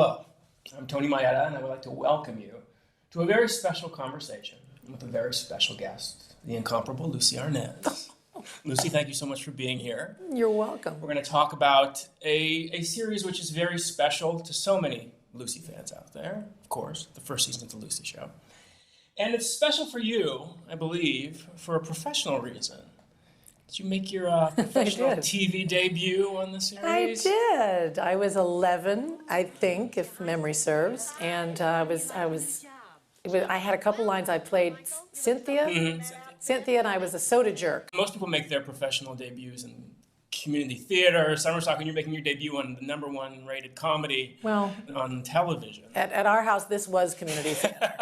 Hello, I'm Tony Maeda, and I would like to welcome you to a very special conversation with a very special guest, the incomparable Lucie Arnaz. Lucie, thank you so much for being here. You're welcome. We're going to talk about a series which is very special to so many Lucie fans out there. Of course, the first season of The Lucie Show. And it's special for you, I believe, for a professional reason. Did you make your professional TV debut on the series? I did. I was 11, I think, if memory serves, and I had a couple lines. I played Cynthia. Cynthia, and I was a soda jerk. Most people make their professional debuts in community theater. Summer Stock, when you're making your debut on the #1 rated comedy on television. At our house, this was community theater.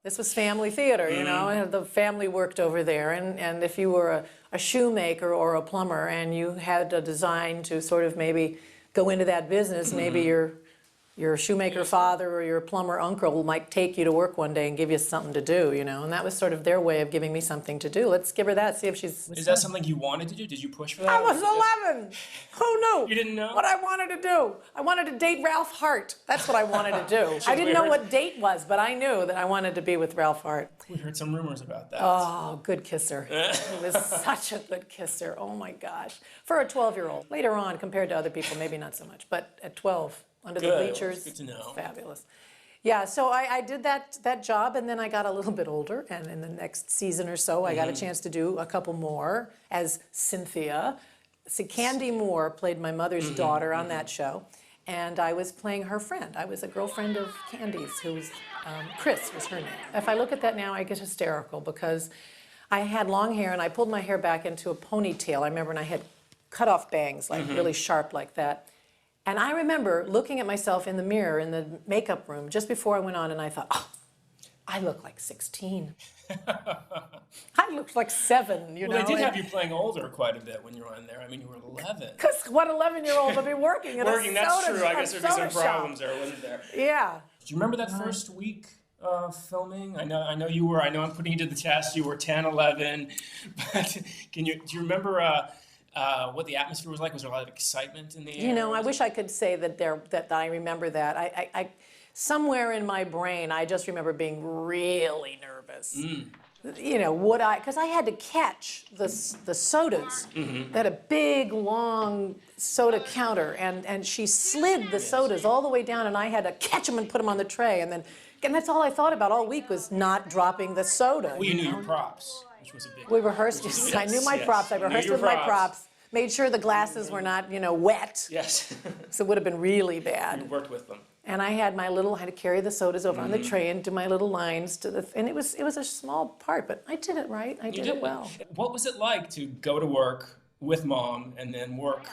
This was family theater, you know, and the family worked over there. And if you were a shoemaker or a plumber and you had a design to sort of maybe go into that business, maybe your shoemaker father or your plumber uncle might take you to work one day and give you something to do, you know, and that was sort of their way of giving me something to do. Let's give her that, see if she's... Is that something you wanted to do? Did you push for that? I was 11. Who knew? You didn't know? What I wanted to do. I wanted to date Ralph Hart. That's what I wanted to do. I didn't know what date was, but I knew that I wanted to be with Ralph Hart. We heard some rumors about that. Oh, good kisser. He was such a good kisser. Oh my gosh. For a 12-year-old. Later on, compared to other people, maybe not so much, but at 12, under the bleachers. Good to know. Fabulous. Yeah, so I did that job, and then I got a little bit older, and in the next season or so, I got a chance to do a couple more as Cynthia. See, Candy Moore played my mother's daughter on that show, and I was playing her friend. I was a girlfriend of Candy's, who was, Chris was her name. If I look at that now, I get hysterical, because I had long hair, and I pulled my hair back into a ponytail. I remember when I had cut-off bangs, like really sharp like that. And I remember looking at myself in the mirror in the makeup room just before I went on, and I thought, oh, I look like 16. I looked like 7, you know. Well, they did have you playing older quite a bit when you were on there. I mean, you were 11. Because what 11-year-old would be working in a soda That's true. I guess there'd be some shop. problems there, wasn't there? Yeah. Do you remember that first week filming? I know you were. I know I'm putting you to the test. You were 10, 11. But do you remember? What the atmosphere was like? Was there a lot of excitement in the air? You know, I wish I could say that I remember that. I somewhere in my brain, I just remember being really nervous. You know, because I had to catch the sodas. They had a big, long soda counter, and she slid the sodas all the way down, and I had to catch them and put them on the tray, and that's all I thought about all week was not dropping the soda. Well, you knew your props. Which was a big we rehearsed. Yes, I knew my props. I rehearsed with my props. Made sure the glasses were not, you know, wet. Yes. So it would have been really bad. You worked with them. And I had to carry the sodas over on the tray and do my little lines and it was a small part, but I did it right. I did it well. What was it like to go to work with Mom and then work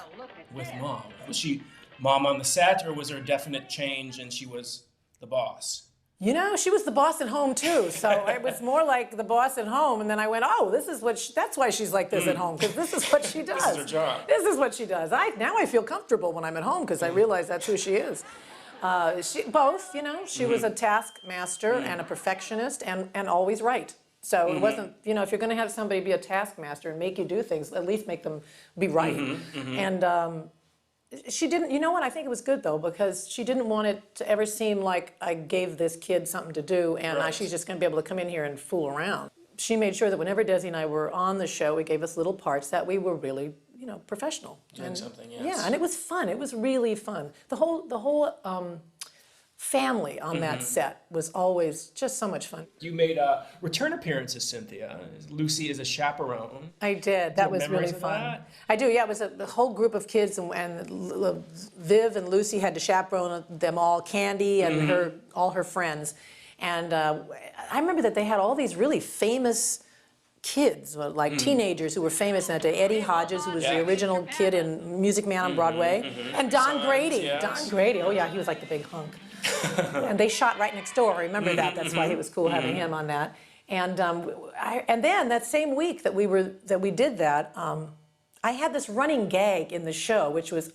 with Mom? Was she Mom on the set, or was there a definite change and she was the boss? You know, she was the boss at home too, so it was more like the boss at home, and then I went, oh, this is that's why she's like this at home, because this is what she does. This is her job. This is what she does. Now I feel comfortable when I'm at home, because I realize that's who she is. Both, you know, she was a taskmaster and a perfectionist and always right. So it wasn't, you know, if you're going to have somebody be a taskmaster and make you do things, at least make them be right. And she didn't, you know what, I think it was good though, because she didn't want it to ever seem like I gave this kid something to do and she's just going to be able to come in here and fool around. She made sure that whenever Desi and I were on the show, we gave us little parts that we were really, you know, professional. Doing something, yes. Yeah, and it was fun. It was really fun. The whole family on that set was always just so much fun. You made a return appearance as Cynthia. Lucie is a chaperone. I did. That was really fun. I do, yeah. It was a whole group of kids, and Viv and Lucie had to chaperone them all, Candy and all her friends. And I remember that they had all these really famous kids, like teenagers who were famous in that day. Eddie Hodges, who was the original kid in Music Man on Broadway, and Don Grady. Yes. Don Grady, oh yeah, he was like the big hunk. And they shot right next door. I remember that. That's why it was cool having him on that. And and then that same week that we did that, I had this running gag in the show, which was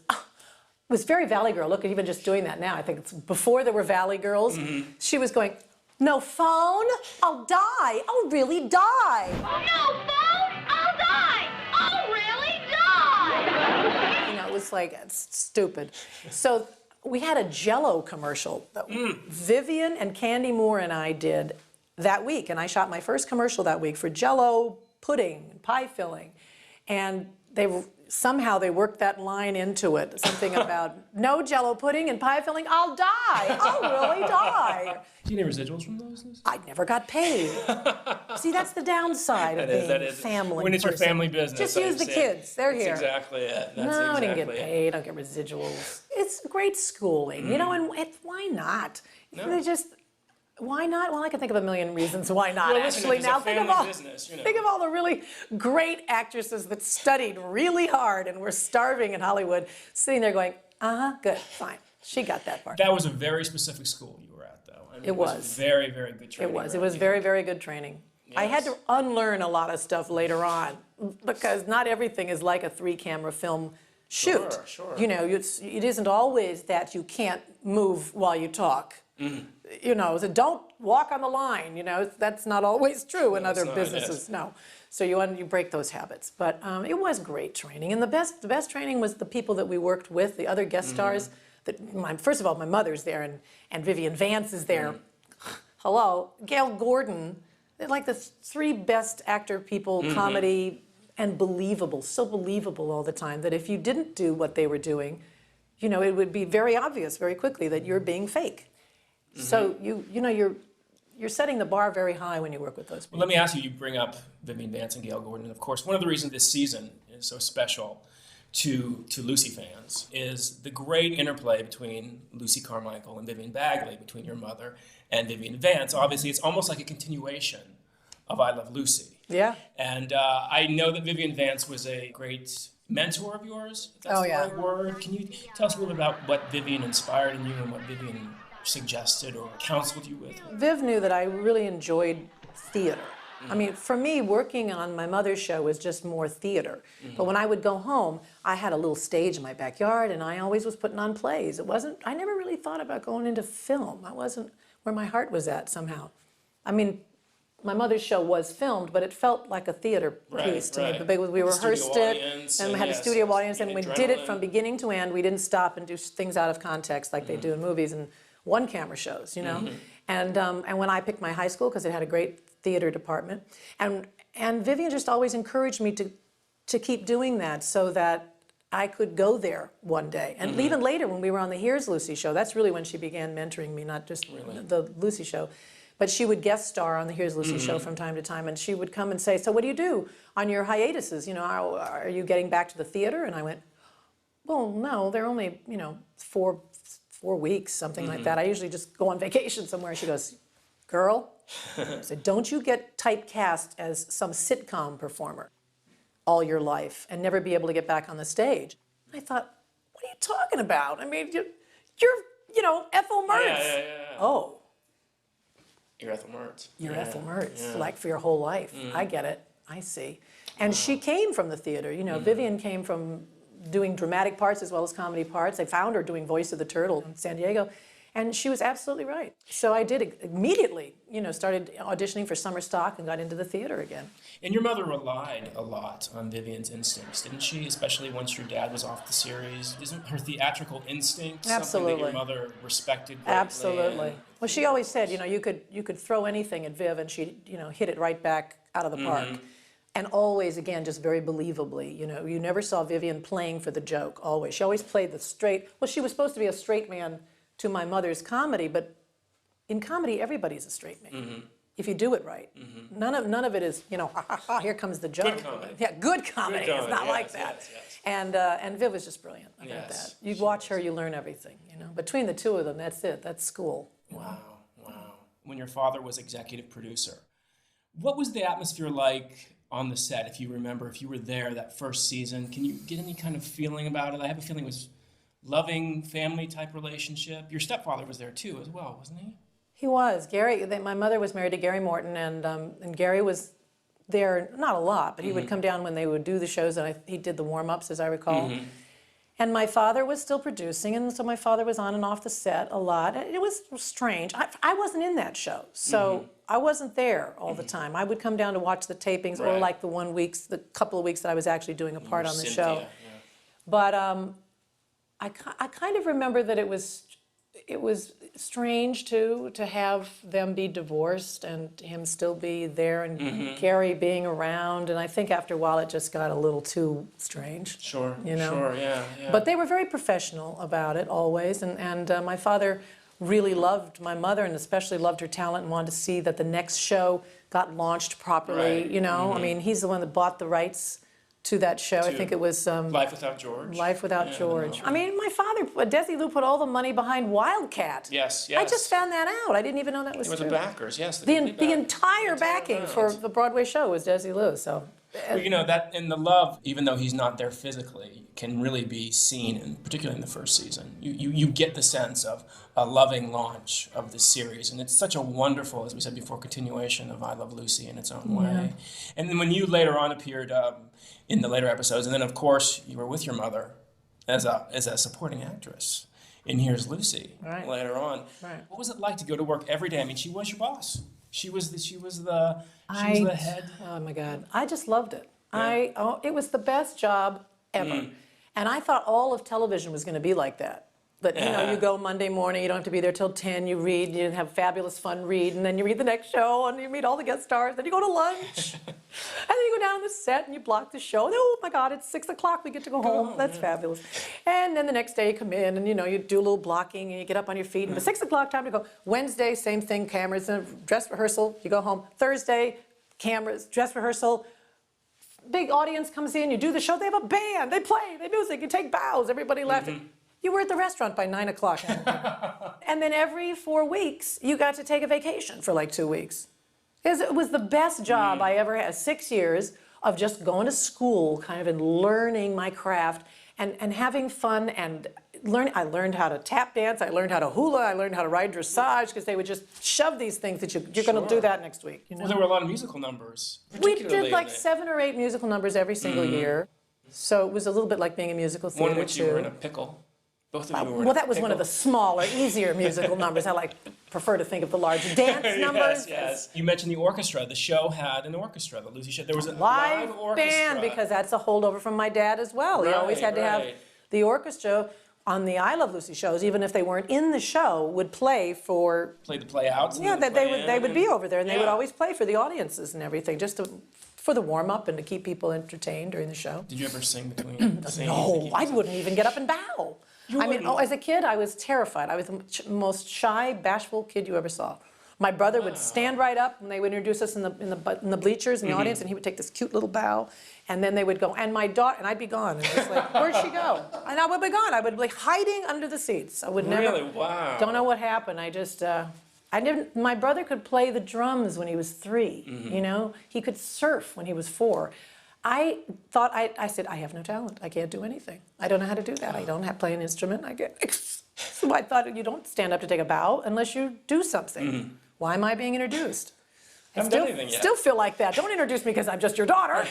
very Valley Girl. Look at even just doing that now. I think it's before there were Valley Girls. She was going, "No phone, I'll die. I'll really die. Oh, no phone, I'll die. I'll really die." You know, it was like, it's stupid. So we had a Jell-O commercial that Vivian and Candy Moore and I did that week. And I shot my first commercial that week for Jell-O pudding and pie filling. And somehow they worked that line into it. Something about no Jell-O pudding and pie filling, I'll die. I'll really die. Do you get any residuals from those? I never got paid. See, that's the downside of being family. When it's your person. family business. Just use the kids. They're here. That's exactly it. I didn't get paid. I don't get residuals. It's great schooling, you know, and why not? No. Why not? Well, I can think of a million reasons why not, Well, listen, actually. if it's Now, a family business, you know. think of all the really great actresses that studied really hard and were starving in Hollywood, sitting there going, good, fine. She got that part. That was a very specific school you were at, though. I mean, It was. Very, very good training. It was very, very good training. I had to unlearn a lot of stuff later on because not everything is like a 3-camera film shoot. Sure. You know, it isn't always that you can't move while you talk. You know, so don't walk on the line. You know, that's not always true in other businesses. No, so you break those habits. But it was great training, and the best training was the people that we worked with, the other guest stars. First of all, my mother's there, and Vivian Vance is there. Hello, Gail Gordon. They're like the 3 best actor people, comedy, and believable. So believable all the time that if you didn't do what they were doing, you know, it would be very obvious very quickly that you're being fake. So you're setting the bar very high when you work with those people. Well, let me ask you. You bring up Vivian Vance and Gail Gordon, and of course, one of the reasons this season is so special to Lucie fans is the great interplay between Lucy Carmichael and Vivian Bagley, between your mother and Vivian Vance. Obviously, it's almost like a continuation of I Love Lucy. Yeah. And I know that Vivian Vance was a great mentor of yours. If that's the right word. Can you tell us a little bit about what Vivian inspired in you and what Vivian suggested or counseled you with? Viv knew that I really enjoyed theater. I mean, for me, working on my mother's show was just more theater. But when I would go home, I had a little stage in my backyard, and I always was putting on plays. I never really thought about going into film. I wasn't where my heart was at somehow. I mean, my mother's show was filmed, but it felt like a theater piece to me. We rehearsed it, and we had a studio audience, and we did it from beginning to end. We didn't stop and do things out of context like they do in movies and one-camera shows, you know. And when I picked my high school, because it had a great theater department, and Vivian just always encouraged me to keep doing that so that I could go there one day. And even later, when we were on the Here's Lucy show, that's really when she began mentoring me, not just the Lucy show. But she would guest star on the Here's Lucy show from time to time, and she would come and say, so what do you do on your hiatuses? You know, are you getting back to the theater? And I went, well, no, they're only, you know, 4 weeks, something like that. I usually just go on vacation somewhere. She goes, girl, I said, don't you get typecast as some sitcom performer all your life and never be able to get back on the stage. I thought, what are you talking about? I mean, you're you know, Ethel Mertz. Yeah. Oh. You're Ethel Mertz. You're Ethel Mertz, like for your whole life. I get it. I see. And she came from the theater. You know, Vivian came from doing dramatic parts as well as comedy parts. I found her doing Voice of the Turtle in San Diego. And she was absolutely right. So I did immediately, you know, started auditioning for summer stock and got into the theater again. And your mother relied a lot on Vivian's instincts, didn't she? Especially once your dad was off the series. Isn't her theatrical instinct something that your mother respected greatly? Absolutely. Well, she always said, you know, you could throw anything at Viv and she'd, you know, hit it right back out of the park. And always, again, just very believably, you know, you never saw Vivian playing for the joke, always. She always played the straight, well, she was supposed to be a straight man to my mother's comedy, but in comedy, everybody's a straight man. If you do it right. None of it is, you know, ha ha ha, here comes the joke. Good comedy. Yeah, good comedy. It's not like that. Yes. And Viv was just brilliant about that. You watch her, you learn everything, you know. Between the two of them, that's it. That's school. Wow. When your father was executive producer, what was the atmosphere like on the set, if you remember, if you were there that first season? Can you get any kind of feeling about it? I have a feeling it was loving family type relationship. Your stepfather was there too as well, wasn't he? He was. Gary, my mother was married to Gary Morton, and Gary was there, not a lot, but he would come down when they would do the shows, and he did the warm-ups, as I recall. And my father was still producing, and so my father was on and off the set a lot. It was strange. I wasn't in that show, so I wasn't there all the time. I would come down to watch the tapings, or like the couple of weeks that I was actually doing a part on the show. But I kind of remember that it was strange too to have them be divorced and him still be there and Gary being around. And I think after a while it just got a little too strange. Sure, You know? sure, yeah. But they were very professional about it always. And my father really loved my mother and especially loved her talent and wanted to see that the next show got launched properly. Right. You know, I mean, he's the one that bought the rights to that show. I think it was Life Without George. Life Without George. I mean, my father, Desilu, put all the money behind Wildcat. Yes, I just found that out. I didn't even know that was They were true. the backers, yes. The entire backing amount. for the Broadway show was Desilu. So Well, you know, that in the love, even though he's not there physically, can really be seen, particularly in the first season. You get the sense of a loving launch of the series, and it's such a wonderful, as we said before, continuation of I Love Lucy in its own way. And then when you later on appeared in the later episodes, and then of course you were with your mother as a supporting actress in Here's Lucy later on. Right. What was it like to go to work every day? I mean, she was your boss. She was the head. Oh my God, I just loved it. It was the best job ever. And I thought all of television was going to be like that. But you know, you go Monday morning, you don't have to be there till 10, you read, you have fabulous fun read, and then you read the next show, and you meet all the guest stars, then you go to lunch, and then you go down the set, and you block the show, and oh my God, it's 6 o'clock, we get to go home, that's fabulous. And then the next day you come in, and you know, you do a little blocking, and you get up on your feet, and the 6 o'clock time to go. Wednesday, same thing, cameras, and dress rehearsal, you go home. Thursday, cameras, dress rehearsal, big audience comes in, you do the show, they have a band, they play, they music, you take bows, everybody laughing. You were at the restaurant by 9 o'clock. And then every 4 weeks, you got to take a vacation for like 2 weeks. It was the best job I ever had. 6 years of just going to school, kind of, and learning my craft and having fun and I learned how to tap dance, I learned how to hula, I learned how to ride dressage, because they would just shove these things that you're going to do that next week. You know? Well, there were a lot of musical numbers. We did like 7 or 8 musical numbers every single year. So it was a little bit like being in musical theater, One which too. you were in a pickle. Both of you were in Well, a that was one of the pickle. smaller, easier musical numbers. I prefer to think of the larger dance numbers. Yes. You mentioned the orchestra. The show had an orchestra. The Lucy show. There was a Live orchestra. band, because that's a holdover from my dad as well. He always had to have the orchestra on the I Love Lucy shows, even if they weren't in the show, would play for. Play the play outs. Yeah, they would be over there, and they would always play for the audiences and everything, just for the warm up and to keep people entertained during the show. Did you ever sing between scenes? No, I wouldn't even get up and bow. I mean, as a kid, I was terrified. I was the most shy, bashful kid you ever saw. My brother would stand right up, and they would introduce us in the bleachers in the audience, and he would take this cute little bow, and then they would go, and my daughter, and I'd be gone. And it's like, where'd she go? And I would be gone. I would be hiding under the seats. I would never. Really? Wow. Don't know what happened. I just. I didn't. My brother could play the drums when he was 3. You know, he could surf when he was 4. I thought, I said, I have no talent. I can't do anything. I don't know how to do that. I don't play an instrument. So I thought, you don't stand up to take a bow unless you do something. Why am I being introduced? Haven't done anything yet. Still feel like that. Don't introduce me because I'm just your daughter.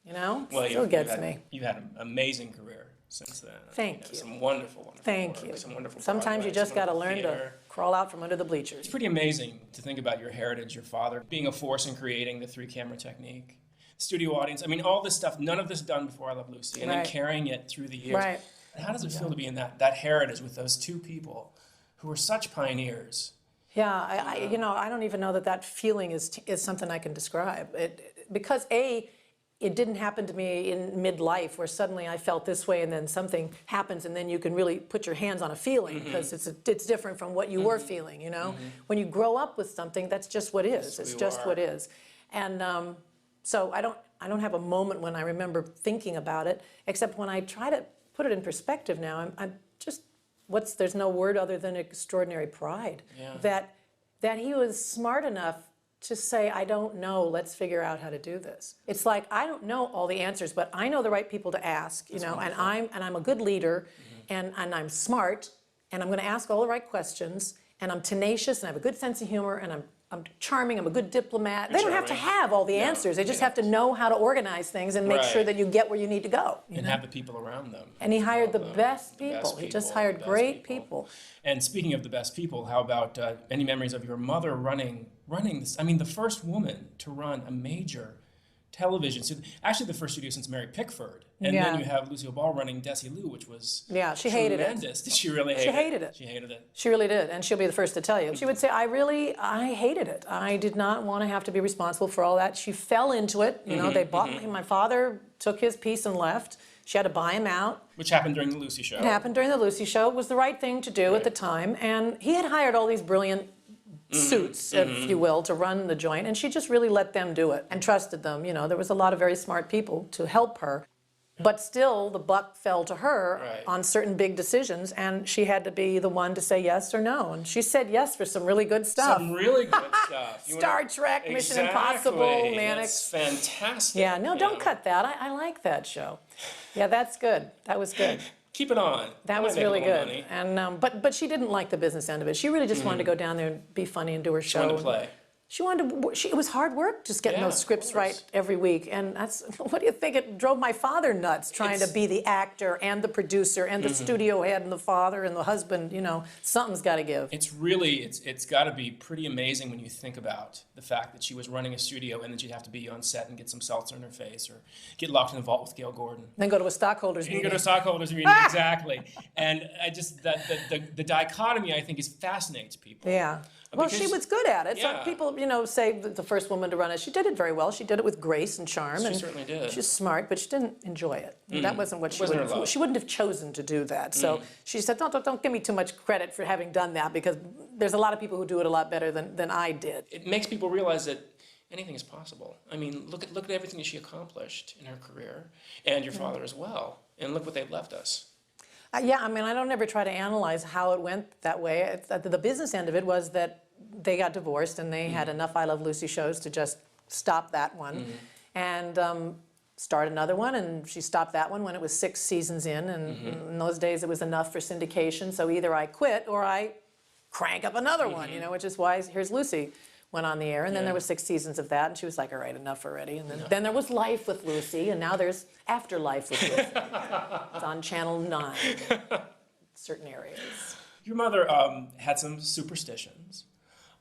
You know? Well, Still gets me. You've had an amazing career since then. Thank you. Some wonderful Thank work, you. Some wonderful Sometimes you Broadway, just some got to wonderful learn to theater. crawl out from under the bleachers. It's pretty amazing to think about your heritage, your father being a force in creating the 3-camera technique. Studio audience. I mean, all this stuff, none of this done before I Love Lucy, and then carrying it through the years. Right. How does it feel to be in that heritage with those 2 people who were such pioneers? Yeah, I don't even know that feeling is something I can describe. Because it didn't happen to me in midlife where suddenly I felt this way and then something happens and then you can really put your hands on a feeling because it's different from what you were feeling, you know? When you grow up with something, that's just what is. It's just what is. And so I don't have a moment when I remember thinking about it, except when I try to put it in perspective now, I'm just, there's no word other than extraordinary pride. Yeah. That he was smart enough to say, I don't know, let's figure out how to do this. It's like, I don't know all the answers, but I know the right people to ask, you know, and I'm a good leader, and I'm smart, and I'm gonna ask all the right questions, and I'm tenacious, and I have a good sense of humor, and I'm charming, I'm a good diplomat. They don't have to have all the answers. They just have to know how to organize things and make sure that you get where you need to go. And have the people around them. And he hired the best people. He just hired great people. And speaking of the best people, how about any memories of your mother running this? I mean, the first woman to run a major television. So actually the first studio since Mary Pickford. And Yeah. then you have Lucille Ball running Desi Lou, which was Yeah, she hated it. tremendous. Did she really hate it? She hated it. She hated it. She really did, and she'll be the first to tell you. She would say, I hated it. I did not want to have to be responsible for all that. She fell into it. You know, they bought me. My father took his piece and left. She had to buy him out. Which happened during the Lucy show. It happened during the Lucy show. It was the right thing to do at the time. And he had hired all these brilliant suits, if you will, to run the joint. And she just really let them do it and trusted them. You know, there was a lot of very smart people to help her. But still, the buck fell to her on certain big decisions, and she had to be the one to say yes or no. And she said yes for some really good stuff. Some really good stuff. Star Trek, Mission Impossible, Mannix. That's fantastic. Yeah, no, don't cut that. I like that show. Yeah, that's good. That was good. Keep it on. That was really good. And but she didn't like the business end of it. She really just wanted to go down there and be funny and do her show. She wanted to play. She wanted to. It was hard work just getting those scripts right every week. And that's what do you think? It drove my father nuts trying to be the actor and the producer and the studio head and the father and the husband. You know, something's got to give. It's really it's got to be pretty amazing when you think about the fact that she was running a studio and then she'd have to be on set and get some seltzer in her face or get locked in the vault with Gail Gordon. Then go to a stockholders You meeting. go to a stockholders meeting, exactly. And I just the dichotomy I think fascinates people. Yeah. Well, she was good at it. Yeah. Some people, you know, say that the first woman to run it. She did it very well. She did it with grace and charm. She and certainly did. She's smart, but she didn't enjoy it. That wasn't what she Wasn't her would. love. She wouldn't have chosen to do that. So she said, don't give me too much credit for having done that because there's a lot of people who do it a lot better than I did. It makes people realize that anything is possible. I mean, look at everything that she accomplished in her career, and your father as well. And look what they've left us. Yeah, I mean, I don't ever try to analyze how it went that way. The business end of it was that they got divorced and they had enough I Love Lucy shows to just stop that one and start another one. And she stopped that one when it was 6 seasons in. And in those days, it was enough for syndication. So either I quit or I crank up another one, you know, which is why Here's Lucy went on the air. And then there was 6 seasons of that. And she was like, all right, enough already. And then there was Life with Lucy. And now there's Afterlife with Lucy. It's on Channel 9 certain areas. Your mother had some superstitions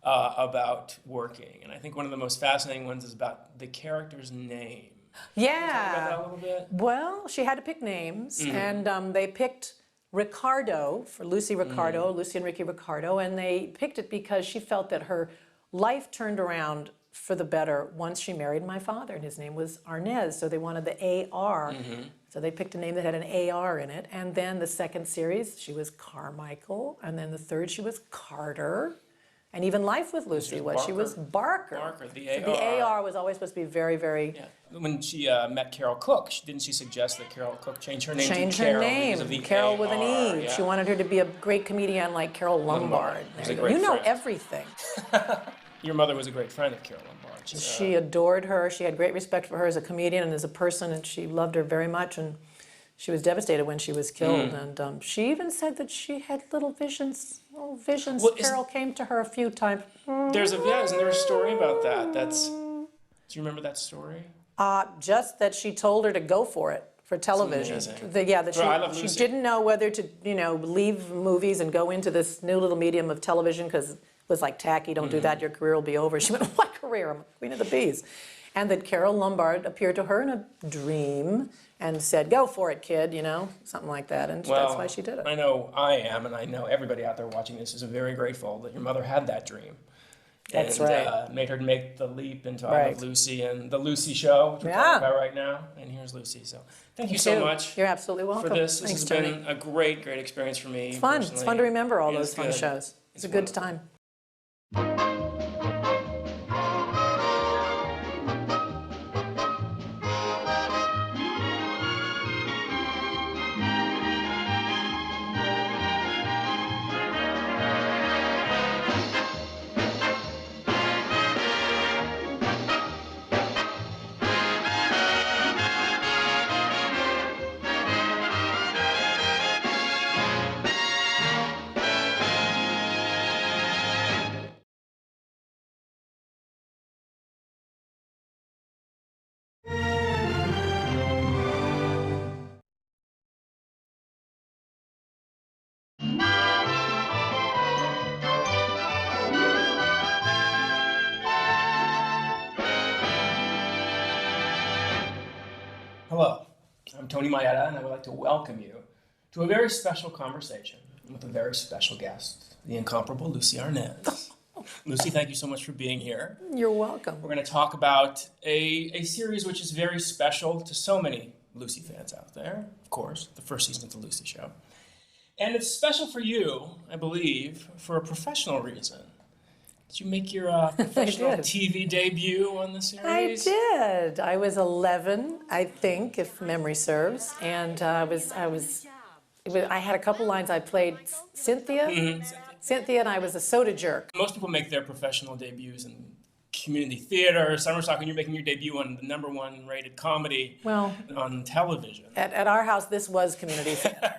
about working, and I think one of the most fascinating ones is about the character's name. Yeah. Can you talk about that a little bit? Well, she had to pick names, and they picked Ricardo for Lucy Ricardo, Lucy and Ricky Ricardo, and they picked it because she felt that her life turned around for the better once she married my father, and his name was Arnaz, so they wanted the A-R. So they picked a name that had an A-R in it, and then the second series, she was Carmichael, and then the third, she was Carter. And even Life with Lucy she was Barker. Barker, the So A-R. the A-R was always supposed to be very, very... Yeah. When she met Carol Cook, didn't she suggest that Carol Cook change her name Change to her Carol name, because of the Carol with an A-R, E. yeah. She wanted her to be a great comedian like Carol Lombard. Who's There a you go. great You know friend. everything. Your mother was a great friend of Carol Lombard. She adored her. She had great respect for her as a comedian and as a person, and she loved her very much. And she was devastated when she was killed. And she even said that she had little visions. Well, Carol came to her a few times. isn't there a story about that? Do you remember that story? Just that she told her to go for it for television. amazing. That For I Love she Lucy. didn't know whether to, leave movies and go into this new little medium of television because it was like tacky. Don't do that. Your career will be over. She went, what career? I'm Queen of the Bees. And that Carol Lombard appeared to her in a dream and said, go for it, kid, something like that. And that's why she did it. I know I am, and I know everybody out there watching this is very grateful that your mother had that dream. That's and, right. Made her make the leap into I Love Lucy and the Lucy Show, which we're talking about right now. And here's Lucy. So thank you so too. much. You're absolutely welcome. For this. Thanks, This has Tony. been a great experience for me. It's fun. It's fun to remember all those fun good. shows. It's a good time. Hello, I'm Tony Maeda, and I would like to welcome you to a very special conversation with a very special guest, the incomparable Lucie Arnaz. Lucie, thank you so much for being here. You're welcome. We're going to talk about a series which is very special to so many Lucie fans out there, of course, the first season of The Lucie Show. And it's special for you, I believe, for a professional reason. Did you make your professional did. TV debut on the I series? did. I was 11, I think, if memory serves, and I had a couple lines. I played Cynthia. Cynthia, and I was a soda jerk. Most people make their professional debuts in community theater. Summer Stock, when you're making your debut on the #1 rated comedy on television. At our house, this was community theater.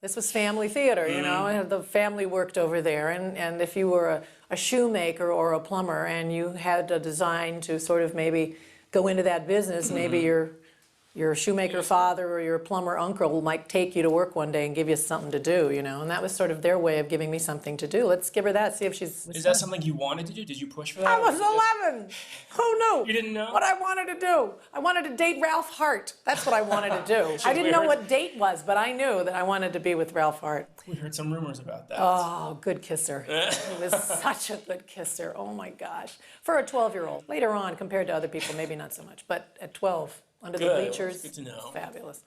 This was family theater, you know, and the family worked over there. And if you were a shoemaker or a plumber and you had a design to sort of maybe go into that business, maybe your shoemaker father or your plumber uncle might take you to work one day and give you something to do, you know, and that was sort of their way of giving me something to do. Let's give her that, see if she's... Is that something you wanted to do? Did you push for that? I was 11. Who knew? You didn't know? What I wanted to do. I wanted to date Ralph Hart. That's what I wanted to do. I didn't know what date was, but I knew that I wanted to be with Ralph Hart. We heard some rumors about that. Oh, good kisser. He was such a good kisser. Oh my gosh. For a 12-year-old. Later on, compared to other people, maybe not so much, but at 12, under the bleachers. Good to know. Fabulous.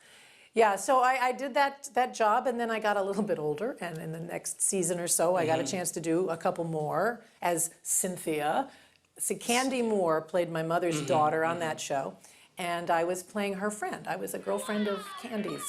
Yeah, so I did that job, and then I got a little bit older, and in the next season or so, I got a chance to do a couple more as Cynthia. See, Candy Moore played my mother's daughter on that show, and I was playing her friend. I was a girlfriend of Candy's.